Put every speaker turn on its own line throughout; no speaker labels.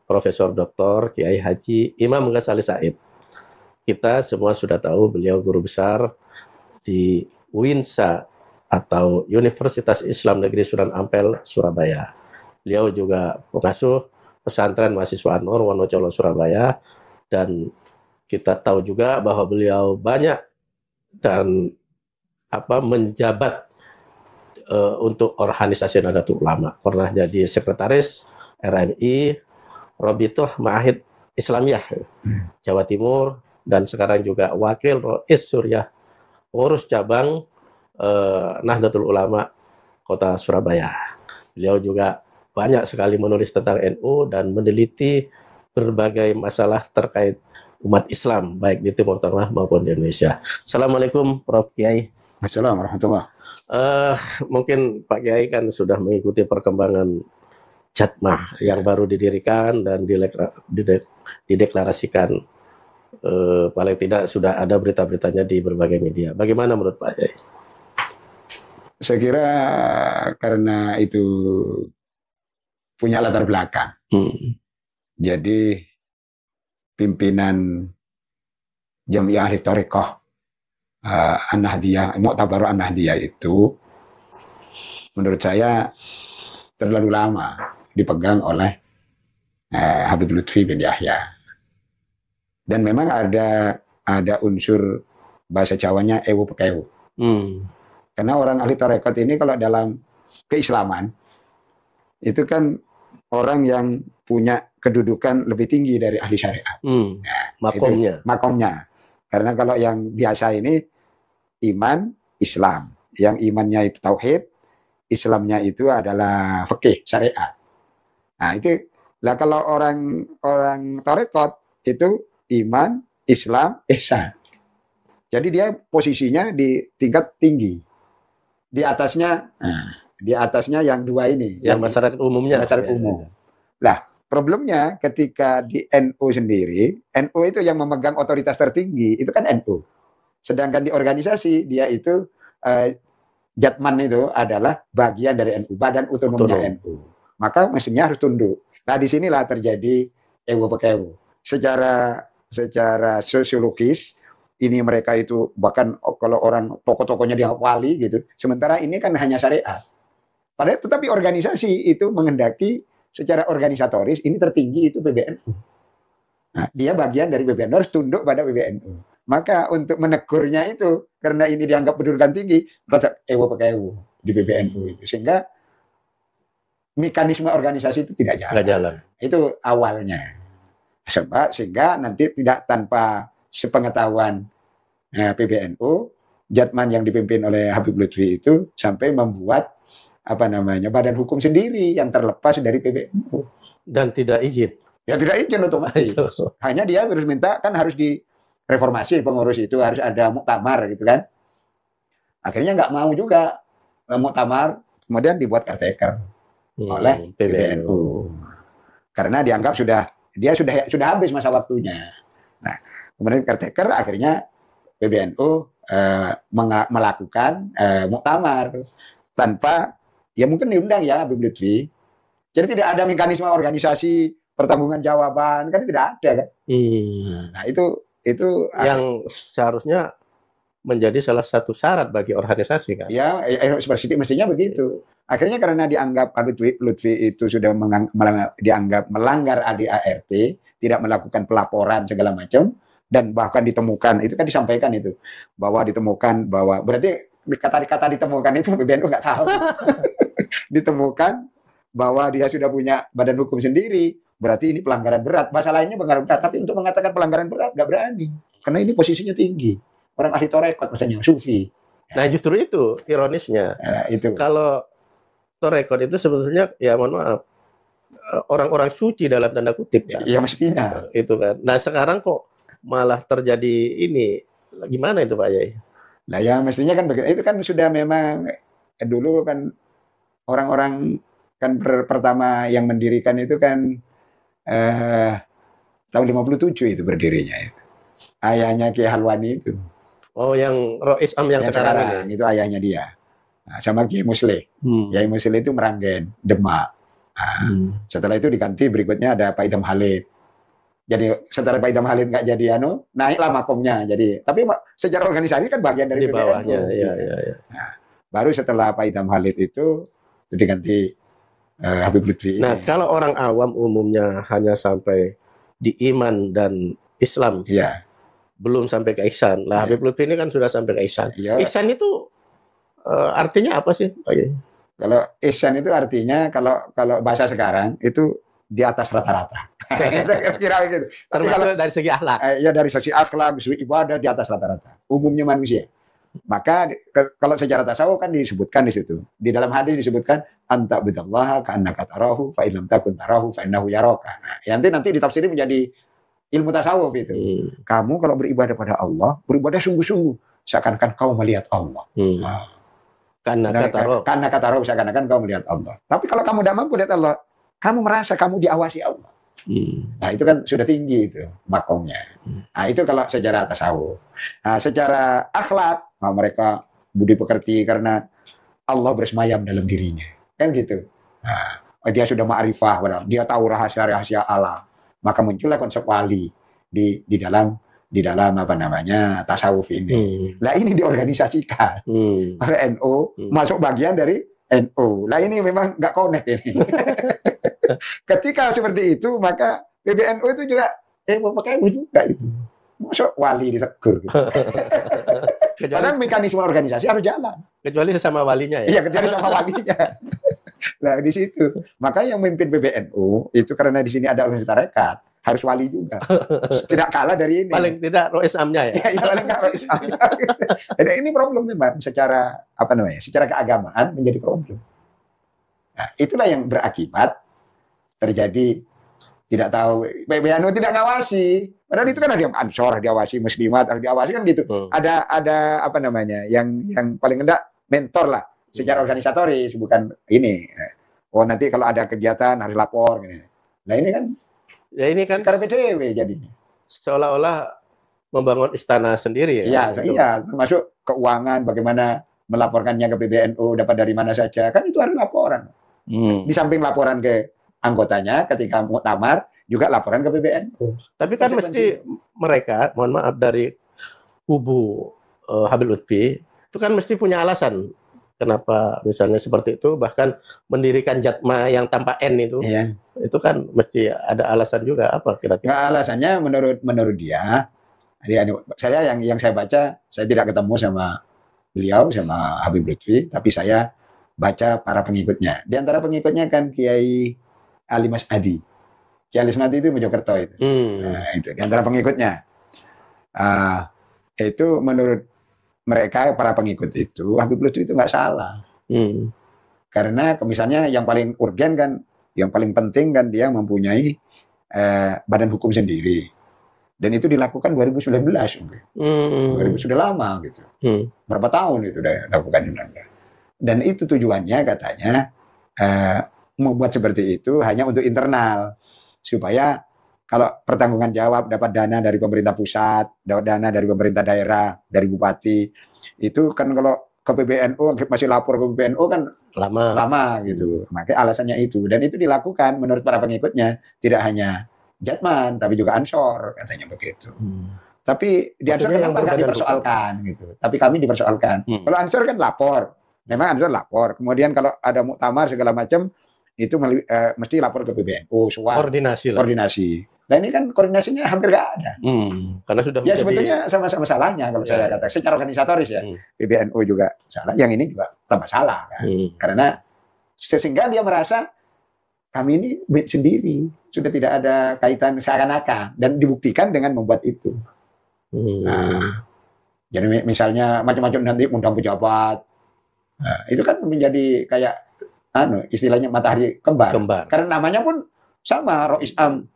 Profesor Dr. Kiai Haji Imam Ghazali Said. Kita semua sudah tahu beliau guru besar di UINSA atau Universitas Islam Negeri Sunan Ampel, Surabaya. Beliau juga pengasuh pesantren mahasiswa Nur Wonocolo, Surabaya, dan kita tahu juga bahwa beliau banyak dan menjabat untuk organisasi Nahdlatul Ulama. Pernah jadi sekretaris RMI, Rabithah Ma'ahid Islamiyah Jawa Timur, dan sekarang juga wakil Rois Suryah pengurus cabang Nahdlatul Ulama Kota Surabaya. Beliau juga banyak sekali menulis tentang NU dan meneliti berbagai masalah terkait umat Islam baik di Timur Tengah maupun di Indonesia. Assalamualaikum Prof. Kiai.
Assalamualaikum warahmatullahi.
Mungkin Pak Kiai kan sudah mengikuti perkembangan Jatmah yang baru didirikan dan dideklarasikan. Paling tidak sudah ada berita-beritanya di berbagai media. Bagaimana menurut Pak Kiai?
Saya kira karena itu punya latar belakang. Jadi pimpinan Jamiah Ahli Thariqah An-Nahdiyah, Mu'tabar An-Nahdiyah itu menurut saya terlalu lama dipegang oleh Habib Lutfi bin Yahya. Dan memang ada unsur bahasa Jawanya ewu pekewu. Karena orang ahli tarekat ini kalau dalam keislaman itu kan orang yang punya kedudukan lebih tinggi dari ahli syariat. Makomnya. Karena kalau yang biasa ini iman, Islam. Yang imannya itu tauhid, Islamnya itu adalah fikih, syariat. Nah itu, lah kalau orang tarekat itu iman, Islam, ihsan. Jadi dia posisinya di tingkat tinggi. Di atasnya yang dua ini,
yang masyarakat umumnya.
Masyarakat umum. Lah, problemnya ketika di NU sendiri, NU itu yang memegang otoritas tertinggi, itu kan NU. Sedangkan di organisasi, dia itu, Jatman itu adalah bagian dari NU, badan otonomnya NU. Maka mestinya harus tunduk. Nah, disinilah terjadi ewo-pekewo. Secara sosiologis, ini mereka itu bahkan kalau orang tokoh-tokohnya dianggap wali gitu. Sementara ini kan hanya syariat. Padahal tetapi organisasi itu menghendaki secara organisatoris ini tertinggi itu PBNU. Nah, dia bagian dari PBNU harus tunduk pada PBNU. Maka untuk menegurnya itu karena ini dianggap kedudukan tinggi, berarti ewo di PBNU itu. Sehingga mekanisme organisasi itu tidak jalan. Itu awalnya. Sebab sehingga nanti tidak tanpa sepengetahuan PBNU, Jatman yang dipimpin oleh Habib Lutfi itu sampai membuat badan hukum sendiri yang terlepas dari PBNU
dan tidak izin.
Ya tidak izin otomatis. Hanya dia terus minta kan harus direformasi pengurus itu harus ada muktamar gitu kan. Akhirnya nggak mau juga muktamar, kemudian dibuat caretaker oleh PBNU. Karena dianggap sudah habis masa waktunya. Nah, kemudian caretaker akhirnya PBNU melakukan muktamar tanpa ya mungkin diundang ya Habib Lutfi. Jadi tidak ada mekanisme organisasi pertanggungan jawaban kan tidak ada kan. Nah itu
yang seharusnya menjadi salah satu syarat bagi organisasi kan.
Ya mestinya begitu. Akhirnya karena dianggap Habib Lutfi itu sudah dianggap melanggar ADART, tidak melakukan pelaporan segala macam. Dan bahkan ditemukan, itu kan disampaikan itu, bahwa ditemukan bahwa, berarti kata ditemukan itu PBNU nggak tahu. Ditemukan bahwa dia sudah punya badan hukum sendiri, berarti ini pelanggaran berat. Bahasa lainnya pelanggaran berat, tapi untuk mengatakan pelanggaran berat nggak berani. Karena ini posisinya tinggi. Orang ahli tarekat misalnya, sufi.
Nah justru itu ironisnya.
Itu.
Kalau tarekat itu sebetulnya, ya mohon maaf, orang-orang suci dalam tanda kutip kan.
Ya mestinya.
Itu kan. Nah sekarang kok malah terjadi ini, gimana itu Pak Yai?
Nah ya mestinya kan begitu. Itu kan sudah memang dulu kan orang-orang kan pertama yang mendirikan itu kan tahun 57 itu berdirinya. Ayahnya Kiai Halwani itu.
Oh yang Rois Am yang sekarang ini?
Itu ayahnya dia. Nah, sama Kiai Musleh. Kiai Musleh itu Meranggen, Demak. Setelah itu diganti berikutnya ada Pak Idham Halid. Jadi setelah Pak Idham Halid nggak jadi naiklah makomnya. Jadi tapi secara organisasi kan bagian dari
di
PBNU.
bawahnya, ya.
Nah, baru setelah Pak Idham Halid itu diganti Habib Lutfi.
Nah, kalau orang awam umumnya hanya sampai di iman dan Islam,
Iya.
belum sampai ke ihsan. Lah, Habib Lutfi ini kan sudah sampai ke ihsan.
Iya.
Ihsan itu artinya apa sih?
Kalau ihsan itu artinya kalau bahasa sekarang itu di atas rata-rata. Kira-kira gitu. Tapi kalau
dari segi akhlak.
Ya dari segi akhlak, segi ibadah di atas rata-rata. Umumnya manusia. Maka kalau secara tasawuf kan disebutkan di situ. Di dalam hadis disebutkan anta bidallaha ka'annaka tarahu fa illam takun tarahu fa innahu yaraka. Nah, nanti ditafsiri menjadi ilmu tasawuf itu. Kamu kalau beribadah pada Allah, beribadah sungguh-sungguh seakan-akan kau melihat Allah.
Karena
kata roh seakan-akan kau melihat Allah. Tapi kalau kamu tidak mampu lihat Allah, kamu merasa kamu diawasi Allah. Nah itu kan sudah tinggi itu makomnya. Nah itu kalau secara tasawuf. Nah secara akhlak, mereka budi pekerti karena Allah bersemayam dalam dirinya, kan gitu. Nah, dia sudah ma'rifah, dia tahu rahasia-rahasia alam. Maka muncullah konsep wali di dalam apa namanya tasawuf ini. Nah ini diorganisasikan oleh NU, masuk bagian dari NU. Nah ini memang nggak connect ini. Ketika seperti itu maka PBNU itu juga pakai juga itu. Masuk wali ditegur. Gitu. Karena mekanisme organisasi harus jalan.
Kecuali sesama walinya ya.
Iya, kecuali sama walinya. Nah di situ. Maka yang memimpin PBNU itu karena di sini ada organisasi tarekat. Harus wali juga. Tidak kalah dari ini.
Paling tidak rois amnya ya.
Iya, paling tidak rois amnya. Jadi ini problem memang secara secara keagamaan menjadi problem. Nah, itulah yang berakibat terjadi tidak tahu PBNU tidak ngawasi. Padahal itu kan ada yang ansor diawasi, muslimat harus diawasi kan gitu. Ada yang paling enggak mentor lah secara organisatoris, bukan ini. Oh nanti kalau ada kegiatan harus lapor gini. Nah ini kan
ya ini kan
sekarang PDW jadinya.
Seolah-olah membangun istana sendiri ya.
Iya, termasuk keuangan, bagaimana melaporkannya ke PBNU, dapat dari mana saja. Kan itu harus laporan. Di samping laporan ke anggotanya ketika muktamar, juga laporan ke PBNU.
Tapi kan mesti mereka, mohon maaf, dari kubu Habib Lutfi, itu kan mesti punya alasan. Kenapa misalnya seperti itu, bahkan mendirikan Jatma yang tanpa N itu.
Iya.
Itu kan mesti ada alasan juga, apa kira-kira?
Nggak, alasannya menurut dia, saya yang saya baca, saya tidak ketemu sama beliau, sama Habib Lutfi, tapi saya baca para pengikutnya. Di antara pengikutnya kan Kiai Ali Mas'adi. Kiai Ali Mas'adi itu Mojokerto itu. Nah, itu di antara pengikutnya. Itu menurut mereka para pengikut itu Habib Lutfi itu nggak salah. Karena misalnya yang paling urgen kan, yang paling penting kan dia mempunyai badan hukum sendiri. Dan itu dilakukan 2019. 2000 sudah lama gitu. Berapa tahun itu udah lakukan. Dan itu tujuannya katanya membuat seperti itu hanya untuk internal. Supaya kalau pertanggungan jawab dapat dana dari pemerintah pusat, dapat dana dari pemerintah daerah, dari bupati, itu kan kalau ke PBNU masih lapor ke PBNU kan lama gitu. Makanya alasannya itu, dan itu dilakukan menurut para pengikutnya tidak hanya Jatman tapi juga Ansor katanya begitu. Tapi di Ansor kenapa nggak dipersoalkan gitu? Tapi kami dipersoalkan. Kalau Ansor kan lapor, memang Ansor lapor. Kemudian kalau ada muktamar segala macam itu mesti lapor ke PBNU. Koordinasi. Nah ini kan koordinasinya hampir nggak ada.
Karena sudah
ya sebetulnya sama-sama salahnya kalau saya katakan secara organisatoris ya. PBNU juga salah, yang ini juga tambah salah kan. Karena sehingga dia merasa kami ini sendiri, sudah tidak ada kaitan seakan-akan, dan dibuktikan dengan membuat itu. Nah, jadi misalnya macam-macam nanti undang pejabat, itu kan menjadi kayak istilahnya matahari kembar. Karena namanya pun sama, Rois Am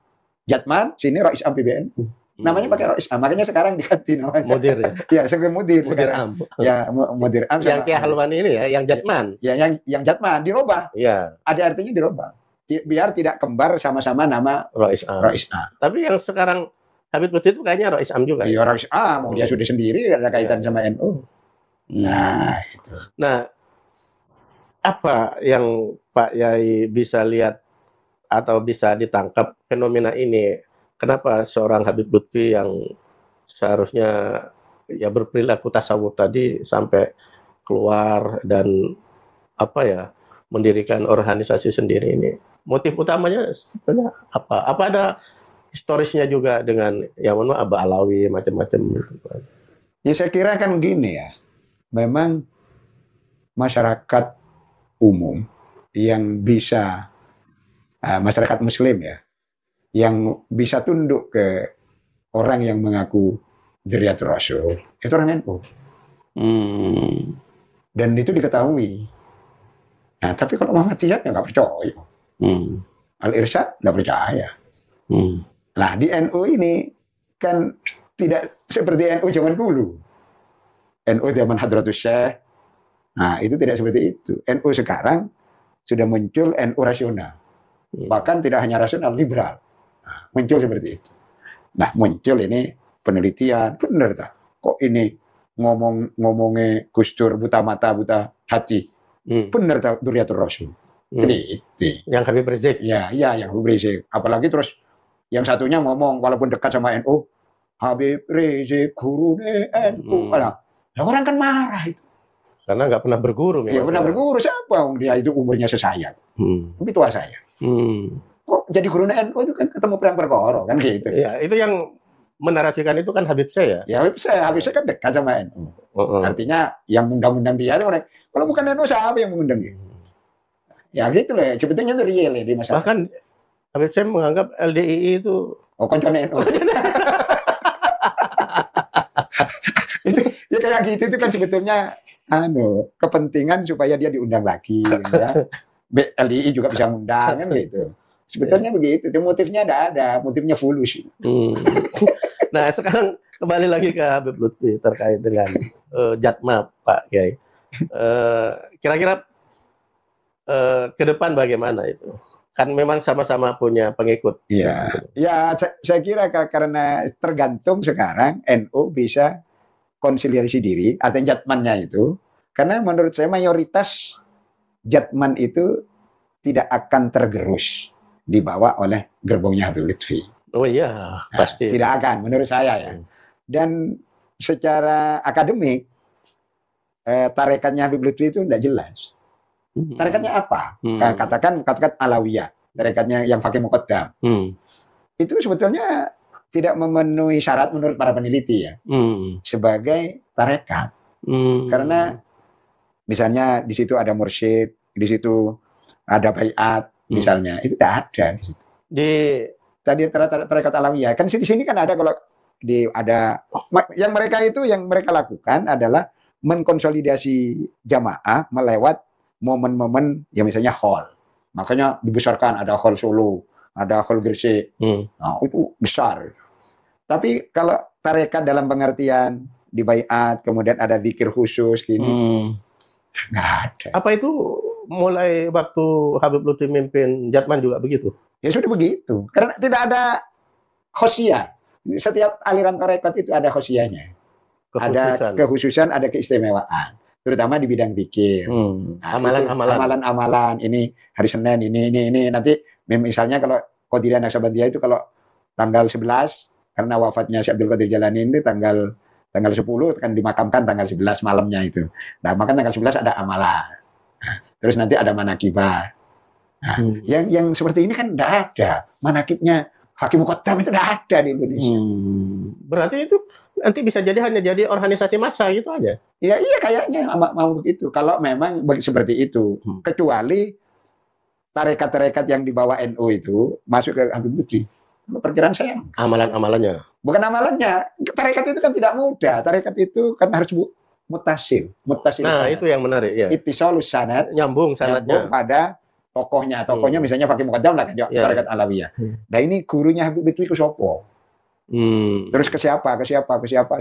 Jatman, sini Rois Am PBNU. Namanya pakai Rois Am, makanya sekarang diganti namanya.
Mudir ya?
Ya, sebagai Mudir.
Mudir Am.
Ya, Mudir Am.
Yang Kiai Halwani ini ya, yang Jatman.
Ya, yang Jatman, dirubah.
Iya.
Ada artinya dirubah. Biar tidak kembar sama-sama nama
Rois Am. Tapi yang sekarang Habib Lutfi itu kayaknya Rois Am juga.
Iya, Rois Am. Dia sudah sendiri, ada kaitan sama NU. Nah, itu.
Nah, apa yang Pak Yai bisa lihat atau bisa ditangkap fenomena ini? Kenapa seorang Habib Lutfi yang seharusnya ya berperilaku tasawuf tadi sampai keluar dan apa ya mendirikan organisasi sendiri ini? Motif utamanya sebenarnya apa? Apa ada historisnya juga dengan yang mana Aba Alawi macam-macam?
Ya saya kira kan gini ya, memang masyarakat umum yang bisa masyarakat Muslim ya, yang bisa tunduk ke orang yang mengaku Dzurriyyatul Rasul, itu orang NU. Dan itu diketahui. Nah, tapi kalau Muhammadiyah ya nggak percaya. Al-Irsyad nggak percaya. Nah, di NU ini kan tidak seperti NU zaman dulu. NU zaman Hadratus Syekh, nah itu tidak seperti itu. NU sekarang sudah muncul NU rasional. Bahkan tidak hanya rasional, liberal. Nah, muncul seperti itu. Nah, muncul ini penelitian, benar tak? Kok ini ngomongnya Gus Dur buta mata, buta hati. Benar tak Dzurriyyatul Rasul. Jadi,
yang Habib Rizik.
Ya, yang Habib Rizik. Apalagi terus yang satunya ngomong walaupun dekat sama NU, Habib Rizik guru NU. Nah, orang kan marah itu.
Karena nggak pernah berguru.
Ya pernah berguru, siapa? Dia itu umurnya sesaya. Lebih tua saya. Kok jadi guru NU itu kan ketemu perang perkara kan gitu.
Ya, itu yang menarasikan itu kan Habib saya.
Ya Habib saya kan dekat sama NU. Artinya yang undang-undang dia itu kalau bukan NU siapa yang mengundang dia? Ya gitu loh, sebetulnya itu real ya di masyarakat.
Bahkan Habib saya menganggap LDII itu
konco NU. Itu ya kayak gitu itu kan sebetulnya kepentingan supaya dia diundang lagi ya. LDII juga bisa undang kan gitu. Sebetulnya begitu, motifnya ada, motifnya fulus.
Nah, sekarang kembali lagi ke Habib Lutfi terkait dengan Jatma, Pak Kiai. Kira-kira ke depan bagaimana itu? Kan memang sama-sama punya pengikut.
Iya, ya saya kira karena tergantung sekarang NU bisa konsolidasi diri atau jatmannya itu, karena menurut saya mayoritas jatman itu tidak akan tergerus dibawa oleh gerbongnya Habib Lutfi.
Oh iya, pasti.
Nah, tidak akan, menurut saya ya. Dan secara akademik, tarekatnya Habib Lutfi itu tidak jelas. Tarekatnya apa? Katakan Alawiyah, tarekatnya yang Fakih Muqaddam. Itu sebetulnya tidak memenuhi syarat menurut para peneliti ya, sebagai tarekat. Karena misalnya di situ ada mursyid, di situ ada baiat, misalnya itu tidak ada di situ. Tadi tarekat Alawiyah kan di sini kan ada kalau ada yang mereka lakukan adalah mengkonsolidasi jamaah melewat momen-momen ya misalnya hall. Makanya dibesarkan ada hall Solo, ada hall Gresik. Nah, itu besar. Tapi kalau tarekat dalam pengertian di baiat, kemudian ada zikir khusus gini. Nggak ada.
Apa itu mulai waktu Habib Lutfi mimpin Jatman juga begitu?
Ya sudah begitu. Karena tidak ada khosyah. Setiap aliran tarekat itu ada khosyahnya. Ada kekhususan, ada keistimewaan. Terutama di bidang zikir. Amalan-amalan. Ini hari Senin, ini. Nanti misalnya kalau Qadiriyah Naqsabandiyah itu kalau tanggal 11, karena wafatnya Syekh Abdul Qadir Jalani ini tanggal 10 kan dimakamkan tanggal 11 malamnya itu. Nah, maka tanggal 11 ada amalan. Terus nanti ada manakibah. Nah, yang seperti ini kan tidak ada. Manakibnya Fakih Muqaddam itu tidak ada di Indonesia.
Berarti itu nanti bisa hanya jadi organisasi massa gitu aja?
Ya iya kayaknya mau begitu. Kalau memang seperti itu. Kecuali tarekat-tarekat yang dibawa NU itu masuk ke Habib Lutfi. Perkiraan saya.
Amalan-amalannya? Bukan
amalannya. Tarekat itu kan tidak mudah. Tarekat itu kan harus mutasil.
Nah, sanad. Itu yang menarik ya.
Ittisalus sanad.
Nyambung sanadnya.
Nyambung pada tokohnya. Tokohnya misalnya Fakih Muqaddam lah kan. Tarekat Alawiyah. Nah ini gurunya Habib Lutfi ke sopo. Terus ke siapa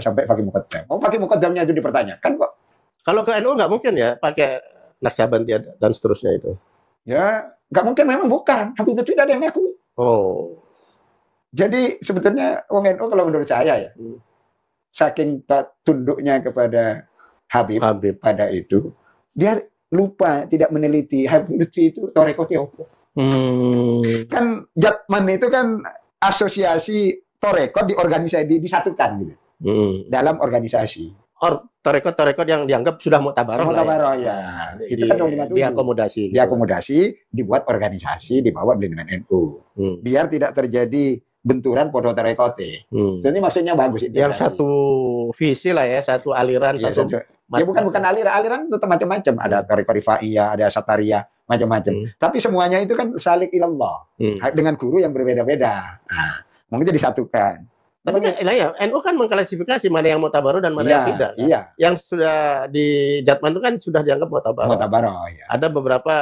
sampai Fakih Muqaddam. Fakih Muqaddamnya itu dipertanyakan kok.
Kalau ke NU nggak mungkin ya pakai Naqsabandiyah dan seterusnya itu.
Ya nggak mungkin, memang bukan. Habib Lutfi tidak ada yang ngaku. Jadi sebetulnya wong NU kalau menurut saya ya, saking tunduknya kepada Habib pada itu, dia lupa tidak meneliti Habib Lutfi itu tarekatnya apa. Kan Jatman itu kan asosiasi torekot disatukan gitu dalam organisasi.
Tarekot-tarekot yang dianggap sudah muktabaroh
Muktabaroh ya. Itu kan tahun 57.
Diakomodasi. Gitu.
Diakomodasi, dibuat organisasi, dibawa dengan NU. Biar tidak terjadi benturan podo tarekote. Ini maksudnya bagus.
Yang satu visi lah ya, satu aliran.
Ya, ya bukan aliran. Aliran itu macam-macam. Ada tarekot rifaiyah, ada satariyah, macam-macam. Tapi semuanya itu kan salik ilallah. Dengan guru yang berbeda-beda. Nah, mungkin disatukan.
Tapi ya, NU kan mengklasifikasi mana yang muktabaroh dan mana yang tidak. Kan?
Iya.
Yang sudah di Jatman itu kan sudah dianggap muktabaroh.
Muktabaroh, ya.
Ada beberapa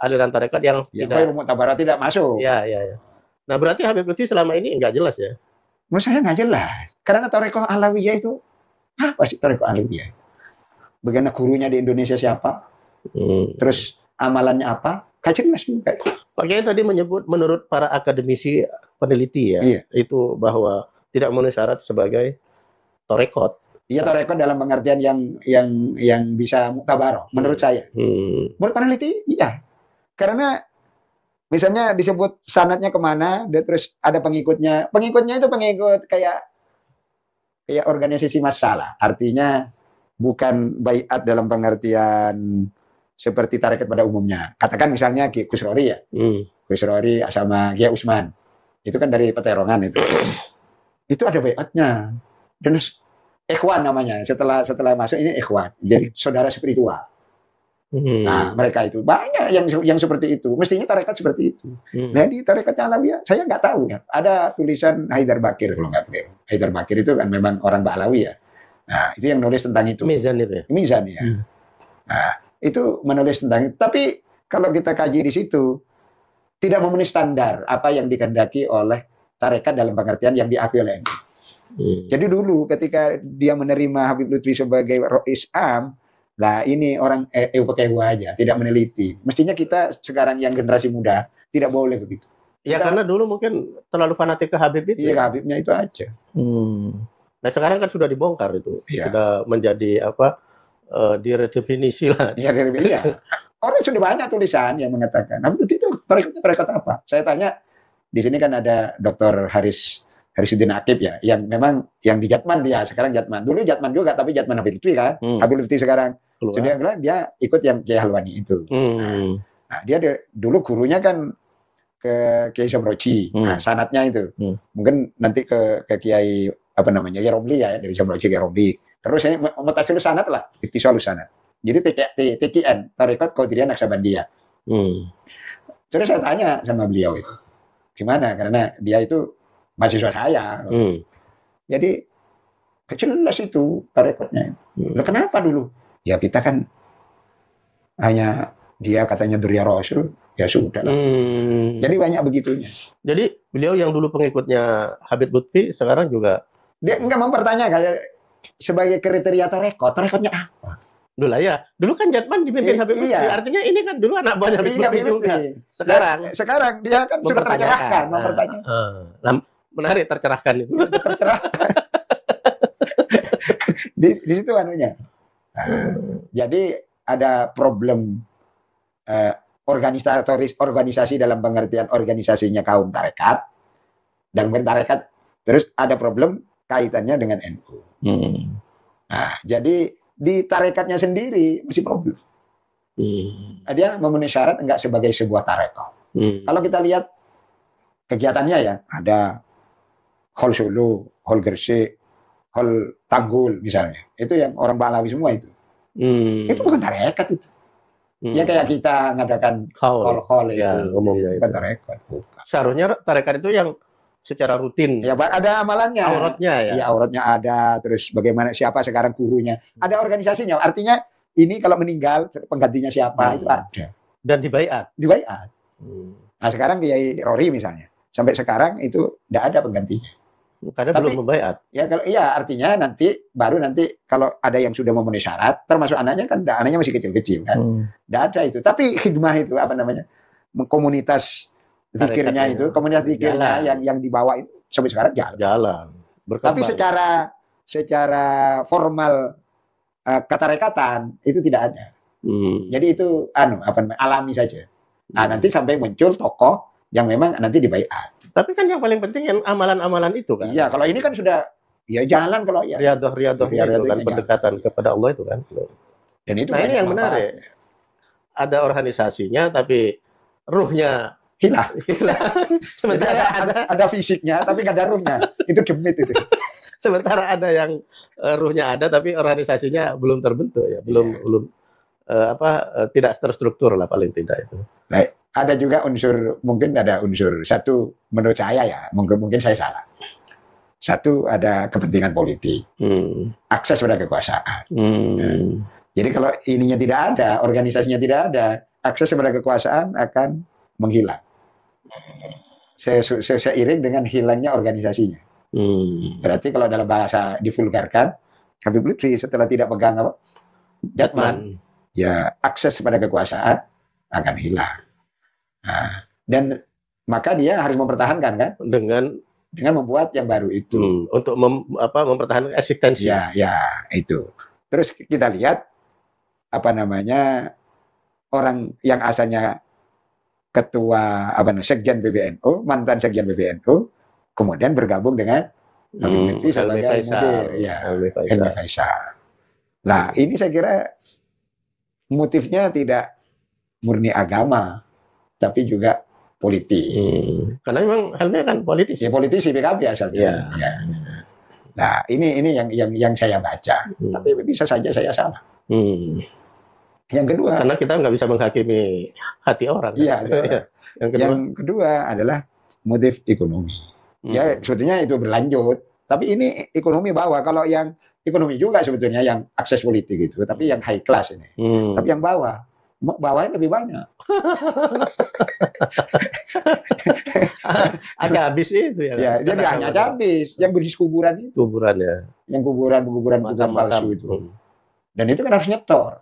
aliran tarekat yang tidak.
Muktabaroh tidak masuk.
Iya. Nah berarti Habib Lutfi selama ini nggak jelas ya?
Menurut saya nggak jelas. Karena tarekat Alawiyah itu apa sih tarekat Alawiyah? Bagaimana gurunya di Indonesia siapa? Terus amalannya apa? Nggak jelas juga.
Pak Kiai tadi menyebut menurut para akademisi peneliti ya, itu bahwa tidak memenuhi syarat sebagai torekot.
Iya, torekot dalam pengertian yang bisa muktabaroh, menurut saya. Menurut peneliti, iya. Karena misalnya disebut sanadnya kemana, dan terus ada pengikutnya. Pengikutnya itu pengikut kayak organisasi masalah. Artinya bukan baiat dalam pengertian seperti tarekat pada umumnya. Katakan misalnya Ki Kusrori ya. Kusrori sama Kiai Usman. Itu kan dari Peterongan itu. Itu ada baiatnya. Dan ikhwan namanya. Setelah masuk ini ikhwan. Jadi saudara spiritual. Nah, mereka itu banyak yang seperti itu. Mestinya tarekat seperti itu. Nah, di tarekatnya Alawiyah saya nggak tahu ya. Ada tulisan Haidar Bakir kalau nggak tahu. Haidar Bakir itu kan memang orang Ba'alawi ya. Nah, itu yang nulis tentang itu.
Mizan itu ya.
Mizan ya. Nah, itu menulis tentang itu. Tapi kalau kita kaji di situ tidak memenuhi standar apa yang dikehendaki oleh tarekat dalam pengertian yang diakui oleh NU. Jadi dulu ketika dia menerima Habib Lutfi sebagai Rois Am, lah ini orang pakai aja, tidak meneliti. Mestinya kita sekarang yang generasi muda tidak boleh begitu.
Ya karena dulu mungkin terlalu fanatik ke Habib itu.
Iya, Habibnya itu aja.
Nah sekarang kan sudah dibongkar itu, sudah menjadi apa? Diredefinisi lah.
Iya, orang sudah banyak tulisan yang mengatakan, Habib itu tarekat apa? Saya tanya. Di sini kan ada Dr. Harisuddin Akib ya, yang memang yang di Jatman dia, sekarang Jatman. Dulu Jatman juga, tapi Jatman Habib Lutfi kan. Habib Lutfi sekarang. Jadi dia ikut yang Kiai Halwani itu. Nah, dia dulu gurunya kan ke Kiai Samroji. Nah, sanatnya itu. Mungkin nanti ke Kiai apa namanya? Kiai Romli ya, dari Samroji Kiai Romli. Terus ini mutasil sanat lah, ittisalus sanat. Jadi TKN, Tarekat Qadiriyah Naqsabandiyah. Terus saya tanya sama beliau itu. Gimana? Karena dia itu mahasiswa saya. Jadi jelas itu tarekatnya. Kenapa dulu? Ya kita kan hanya dia katanya Durya Rasul, ya sudah lah. Jadi banyak begitunya.
Jadi beliau yang dulu pengikutnya Habib Lutfi sekarang juga
dia enggak mempertanyakan sebagai kriteria tarekatnya apa?
Dulu ya, dulu kan Jatman dipimpin Habib Lutfi, artinya ini kan dulu anak buahnya Habib Lutfi juga.
Sekarang dia kan sudah tercerahkan, mempertanyakan.
Menarik tercerahkan itu.
Tercerahkan. di situ anunya. Jadi ada problem organisasi dalam pengertian organisasinya kaum tarekat, dan tarekat, terus ada problem kaitannya dengan NU. Nah, jadi di tarekatnya sendiri masih problem. Dia memenuhi syarat enggak sebagai sebuah tarekat. Kalau kita lihat kegiatannya ya, ada Hol Solo, Hol Gresik, Hol Tanggul misalnya. Itu yang orang Ba'alawi semua itu. Itu bukan tarekat itu. Ya kayak kita ngadakan hol itu. Ya, umumnya bukan tarekat.
Seharusnya tarekat itu yang secara rutin.
Ya, ada amalannya.
Auratnya ya.
Ya, auratnya ada. Terus bagaimana siapa sekarang gurunya. Ada organisasinya. Artinya ini kalau meninggal penggantinya siapa itu ada.
Dan dibaiat.
Dibaiat. Nah sekarang Kiai Rory misalnya. Sampai sekarang itu tidak ada penggantinya.
Karena belum membaiat.
Ya kalau iya artinya baru nanti kalau ada yang sudah memenuhi syarat, termasuk anaknya kan anaknya masih kecil-kecil kan. Tidak ada itu. Tapi khidmah itu apa namanya? Komunitas zikirnya itu, komunitas zikirnya yang dibawa itu sampai sekarang jalan. Tapi secara formal katarekatan itu tidak ada. Jadi itu alami saja. Nah, nanti sampai muncul tokoh yang memang nanti dibaiat.
Tapi kan yang paling penting yang amalan-amalan itu kan.
Iya, kalau ini kan sudah ya jalan kalau ya.
Riadoh-riadohnya itu kan, pendekatan kepada Allah itu kan.
Dan itu
Nah, ini yang menarik. Ada organisasinya tapi ruhnya
hilang.
Sementara
ada fisiknya tapi nggak ada ruhnya. Itu demit itu.
Sementara ada yang ruhnya ada tapi organisasinya belum terbentuk ya, belum tidak terstruktur lah paling tidak itu.
Nah, ada juga mungkin ada unsur satu menurut saya ya, mungkin saya salah. Satu ada kepentingan politik, akses pada kekuasaan. Jadi kalau ininya tidak ada, organisasinya tidak ada, akses pada kekuasaan akan menghilang. Seiring dengan hilangnya organisasinya. Berarti kalau dalam bahasa divulgarkan, Habib Lutfi setelah tidak pegang apa? Jatman, ya akses pada kekuasaan akan hilang. Nah, dan maka dia harus mempertahankan kan? Dengan membuat yang baru itu.
Untuk mempertahankan eksistensi.
Ya, itu. Terus kita lihat orang yang asalnya ketua sekjen PBNU, mantan sekjen PBNU, kemudian bergabung dengan Habib Lutfi sebagai mudir, Helmi Faisal. Nah, ini saya kira motifnya tidak murni agama, tapi juga politik.
Karena memang Helmi kan politisi.
Ya, politisi PKB asalnya. Ya. Nah, ini yang saya baca. Tapi bisa saja saya salah. Yang kedua,
karena kita nggak bisa menghakimi hati orang.
Iya. Yang kedua adalah motif ekonomi. Ya, sebetulnya itu berlanjut. Tapi ini ekonomi bawah. Kalau yang ekonomi juga sebetulnya yang akses politik itu, tapi yang high class ini. Tapi yang bawahnya lebih banyak.
Agak habis itu ya.
Ya, jadi hanya habis. Yang berisi kuburan itu.
Kuburan ya.
Yang kuburan palsu itu. Dan itu kan harus nyetor.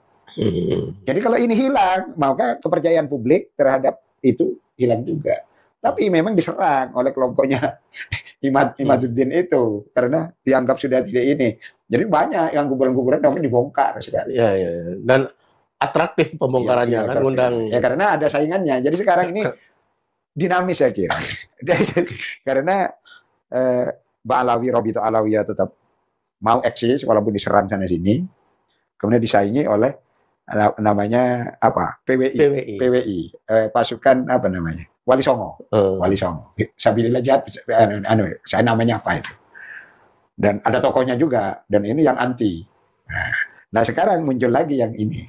Jadi kalau ini hilang, maka kepercayaan publik terhadap itu hilang juga. Tapi memang diserang oleh kelompoknya Imaduddin itu karena dianggap sudah tidak ini. Jadi banyak yang kuburan-kuburan namanya dibongkar sekarang.
Iya. Dan atraktif pembongkarannya kan undang.
Ya karena ada saingannya. Jadi sekarang ini dinamis saya kira. Karena Ba'alawi, Robito Alawiyah tetap mau eksis walaupun diserang sana sini. Kemudian disaingi oleh namanya PWI. Pasukan Wali Songo. Wali Songo. Sabilillah Jihad, saya namanya apa itu. Dan ada tokohnya juga, dan ini yang anti. Nah sekarang muncul lagi yang ini.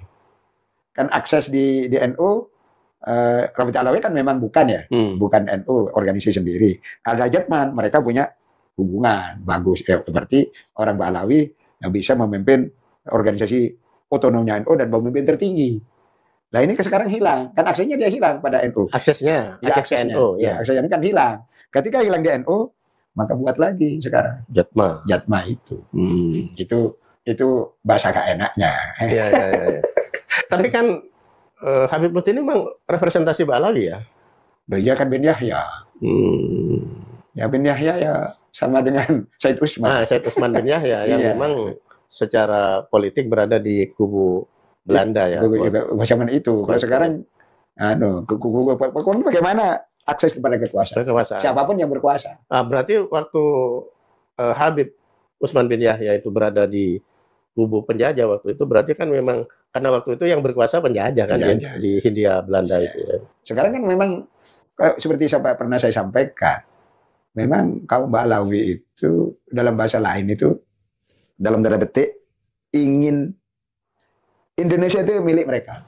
Kan akses di NU, Robito Alawi kan memang bukan ya, bukan NU, organisasi sendiri. Ada Jatman, mereka punya hubungan bagus. Berarti orang Ba'alawi yang bisa memimpin organisasi otonomnya NU dan pemimpin tertinggi. Nah ini sekarang hilang, kan aksesnya dia hilang pada NU.
Aksesnya NU, ya.
Aksesnya kan hilang. Ketika hilang di NU, maka buat lagi sekarang. Jatma itu. Itu bahasa gak enaknya.
Iya. Tapi kan Habib Lutfi ini memang representasi Ba'alawi ya.
Dia kan bin Yahya. Ya bin Yahya ya sama dengan Said Usman.
Said Usman bin Yahya yang memang secara politik berada di kubu Belanda ya.
Zaman itu. Kalau sekarang, bagaimana akses kepada kekuasaan? Siapapun yang berkuasa.
Berarti waktu Habib Usman bin Yahya itu berada di kubu penjajah waktu itu, berarti kan memang karena waktu itu yang berkuasa penjajah kan di Hindia Belanda itu. Ya.
Sekarang kan memang seperti pernah saya sampaikan, memang kaum Ba'alawi itu dalam bahasa lain itu dalam tanda petik ingin Indonesia itu milik mereka.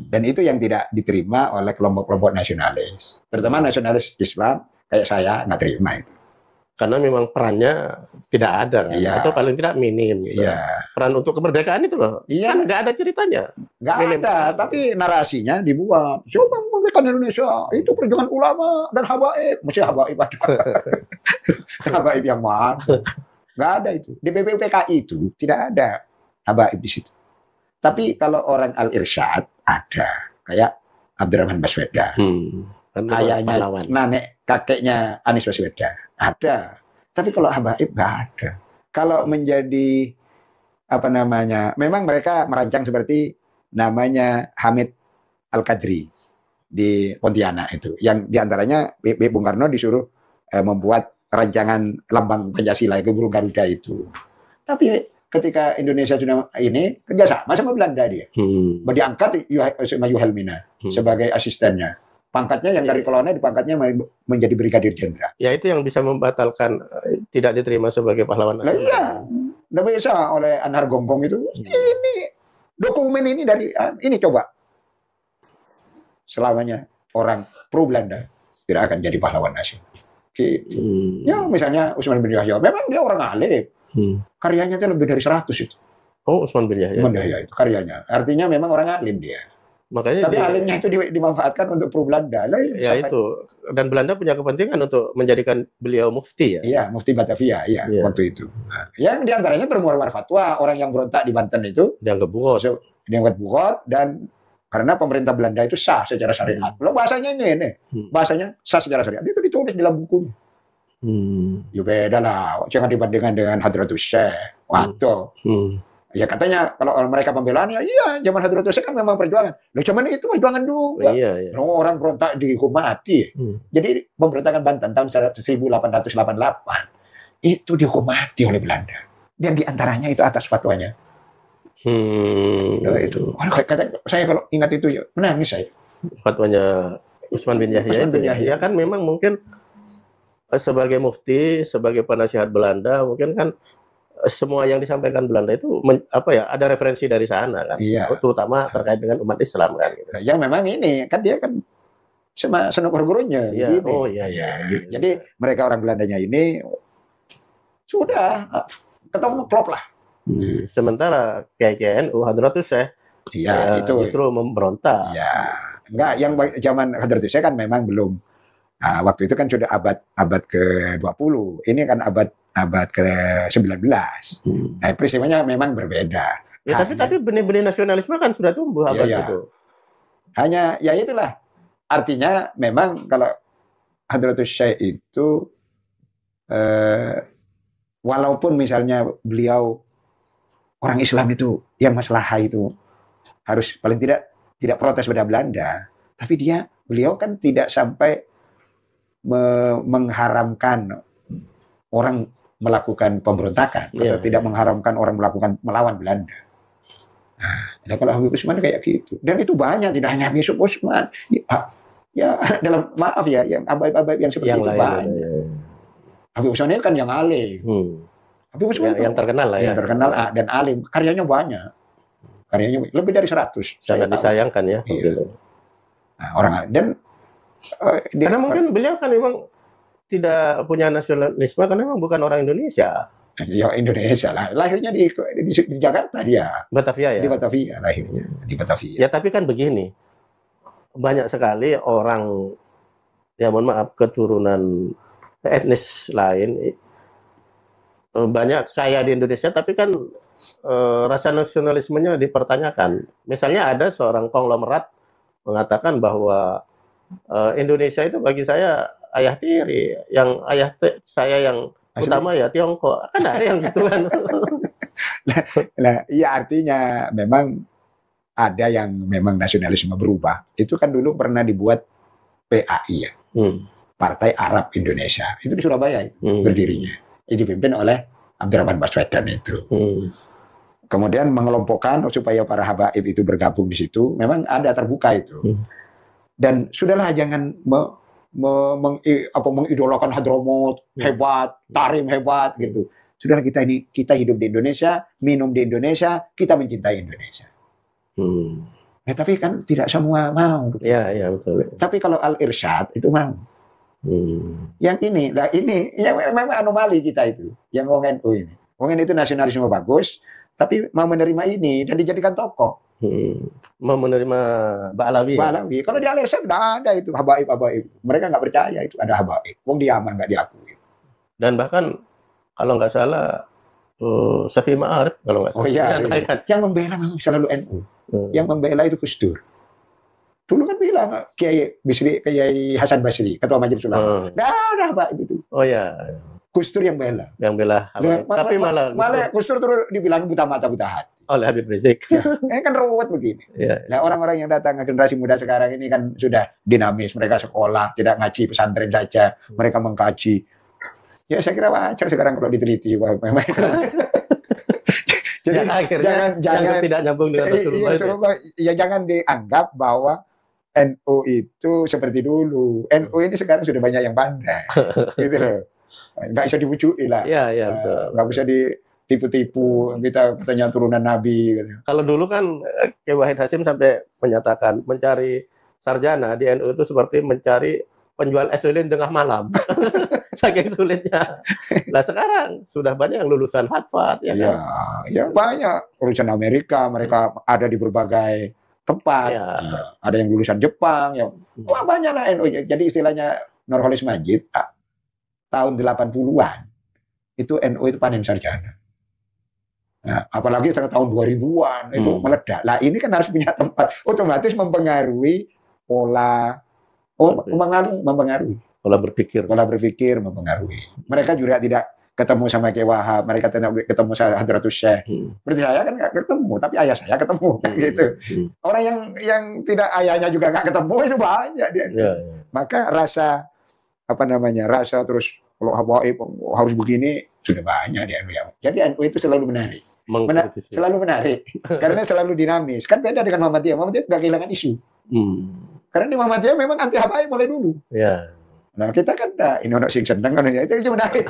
Dan itu yang tidak diterima oleh kelompok-kelompok nasionalis. Terutama nasionalis Islam, kayak saya, nggak terima itu.
Karena memang perannya tidak ada kan? Atau paling tidak minim. Gitu. Peran untuk kemerdekaan itu loh. Kan nggak ada ceritanya.
Nggak ada, tapi narasinya dibuat. Coba memerdekakan Indonesia, itu perjuangan ulama dan habaib. Mesti habaib ada. Habaib yang mana? Nggak ada itu. Di BPUPKI itu tidak ada habaib di situ. Tapi kalau orang Al-Irsyad ada, kayak Abdurrahman Baswedan, ayahnya, nenek, kakeknya Anies Baswedan, ada. Tapi kalau habaib nggak ada. Kalau menjadi memang mereka merancang seperti namanya Hamid Al-Qadri. di Pontianak itu. Yang diantaranya Bung Karno disuruh membuat rancangan lambang Pancasila itu burung Garuda itu. Tapi ketika Indonesia sudah ini kerjasama sama Belanda dia, diangkat sama Wilhelmina sebagai asistennya. Pangkatnya yang dari kolonel dipangkatnya menjadi brigadir jenderal.
Ya itu yang bisa membatalkan tidak diterima sebagai pahlawan nasional.
Nah, iya, udah bisa oleh Anhar Gonggong itu. Ini dokumen ini dari ini coba. Selamanya orang pro Belanda tidak akan jadi pahlawan nasional. Gitu. Ya misalnya Usman bin Yahya, memang dia orang alim. Karyanya itu lebih dari 100 itu.
Oh, Usman bin Yahya.
Usman bin Yahya itu karyanya. Artinya memang orang alim dia.
Makanya
tapi alimnya itu dimanfaatkan untuk pro Belanda.
Ya itu. Dan Belanda punya kepentingan untuk menjadikan beliau mufti ya.
Iya, mufti Batavia ya waktu itu. Yang diantaranya termuar fatwa orang yang berontak di Banten itu
dianggap bugot
dan karena pemerintah Belanda itu sah secara syariat. Lo bahasanya ini. Bahasanya sah secara syariat. Itu ditulis dalam bukunya. Ya beda lah. Jangan dibandingkan dengan Hadratus Syekh. Waduh. Ya katanya kalau mereka pembelaan ya iya zaman Hadratus Syekh kan memang perjuangan. Loh cuman itu perjuangan juga.
Iya.
Orang berontak dihukum mati. Jadi pemberontakan Banten tahun 1888 itu dihukum mati oleh Belanda. Dan diantaranya itu atas fatwanya. Itu. Saya kalau ingat itu ya menangis saya.
Fatwanya Usman bin Yahya itu. Ya kan memang mungkin sebagai mufti, sebagai penasihat Belanda, mungkin kan semua yang disampaikan Belanda itu ada referensi dari sana kan.
Iya.
Terutama terkait dengan umat Islam kan. Gitu.
Yang memang ini kan dia kan sama senok gurunya.
Iya. Oh iya.
Jadi mereka orang Belandanya ini sudah ketemu klop lah.
Sementara KNU Hadratus Syekh itu justru memberontak.
Ya, enggak yang zaman Hadratus Syekh kan memang belum. Waktu itu kan sudah abad ke-20. Ini kan abad ke-19. Nah, peristiwanya memang berbeda.
Ya, tapi benih-benih nasionalisme kan sudah tumbuh abad itu.
Hanya ya itulah. Artinya memang kalau Hadratus Syekh itu walaupun misalnya beliau orang Islam itu yang maslahah itu harus paling tidak protes pada Belanda, tapi beliau kan tidak sampai mengharamkan orang melakukan pemberontakan atau tidak mengharamkan orang melawan Belanda. Nah, kalau Habib Usman kayak gitu, dan itu banyak, tidak hanya Habib Usman. Ya dalam maaf ya, yang abaib-abaib yang seperti yang itu lain, banyak. Habib Usman itu kan yang alim. Habib Usman
yang terkenal lah ya.
Yang terkenal dan alim, karyanya banyak. Karyanya lebih dari 100.
Sangat disayangkan ya.
Iya. Nah, orang alim dan
karena mungkin beliau kan memang tidak punya nasionalisme karena memang bukan orang Indonesia.
Ya Indonesia lah. Lahirnya di Jakarta dia.
Batavia ya.
Di Batavia lahirnya. Di Batavia.
Ya tapi kan begini. Banyak sekali orang ya mohon maaf keturunan etnis lain banyak kaya di Indonesia tapi kan rasa nasionalismenya dipertanyakan. Misalnya ada seorang konglomerat mengatakan bahwa Indonesia itu bagi saya ayah tiri, yang saya yang utama ya Tiongkok. Kan ada yang gitu kan.
Nah, iya artinya memang ada yang memang nasionalisme berubah. Itu kan dulu pernah dibuat PAI ya. Partai Arab Indonesia. Itu di Surabaya berdirinya. Ini dipimpin oleh Abdurrahman Baswedan itu. Kemudian mengelompokkan supaya para habaib itu bergabung di situ. Memang ada terbuka itu. Dan sudahlah jangan mengidolakan Hadramut hebat, Tarim hebat gitu. Sudahlah kita hidup di Indonesia, minum di Indonesia, kita mencintai Indonesia. Ya, tapi kan tidak semua mau.
Iya betul.
Tapi kalau Al-Irsyad itu mau. Yang ini ya memang anomali kita itu. Yang Wong NU ini. Wong NU itu nasionalisme bagus, tapi mau menerima ini dan dijadikan tokoh.
Mau menerima Ba'alawi.
Ba'alawi. Kalau di Al-Irsyad tidak ada itu habaib. Mereka nggak percaya itu ada habaib. Wong di Yaman nggak diakui.
Dan bahkan kalau nggak salah Syafi'i Ma'arif kalau nggak salah.
Oh iya. Yang membela memang selalu NU. Yang membela itu Gus Dur. Dulu kan bilang Kiai Hasan Basri, Ketua Majelis Ulama. Ada habaib itu.
Oh iya.
Gus Dur yang bela.
Yang bela. Tapi malah
Gus Dur terus dibilang buta mata buta hati.
oleh Habib Rizik.
Kan ruwet begini.
Ya.
Nah, orang-orang yang datang ke generasi muda sekarang ini kan sudah dinamis. Mereka sekolah, tidak ngaji pesantren saja. Mereka mengkaji. Ya saya kira wajar sekarang kalau diteliti. Jadi
Ya, akhirnya
jangan
tidak nyambung dengan Rasulullah.
ya jangan dianggap bahwa NU itu seperti dulu. NU ini sekarang sudah banyak yang pandai. Gitu loh. Nggak bisa dibujuki lah.
Iya, betul.
Nggak bisa ditipu-tipu. Kita katanya turunan Nabi. Gitu.
Kalau dulu kan Kiai Wahid Hasyim sampai menyatakan mencari sarjana di NU itu seperti mencari penjual es lilin tengah malam. Saking sulitnya. Nah sekarang sudah banyak yang lulusan Harvard. Ya, kan?
Ya banyak. Lulusan Amerika, mereka ada di berbagai tempat.
Ya.
Ada yang lulusan Jepang. Wah banyak lah NU. Jadi istilahnya Nurholis Majid, tahun 80-an, itu NU itu panen sarjana. Nah, apalagi tahun 2000-an, itu meledak. Lah ini kan harus punya tempat. Otomatis mempengaruhi pola. Mempengaruhi.
Pola berpikir
mempengaruhi. Mereka juga tidak ketemu sama Kiai Wahab, mereka tidak ketemu sama Hadratus Syekh. Berarti saya kan nggak ketemu, tapi ayah saya ketemu, gitu. Orang yang tidak ayahnya juga nggak ketemu itu banyak dia. Ya. Maka rasa terus kalau habaib harus begini sudah banyak di NU. Jadi NU itu selalu menarik. Selalu menarik. Karena selalu dinamis. Kan beda dengan Muhammadiyah. Muhammadiyah tidak kehilangan isu. Karena di Muhammadiyah memang anti habaib mulai dulu.
Ya.
Nah kita kan ini orang sing seneng kan itu menarik.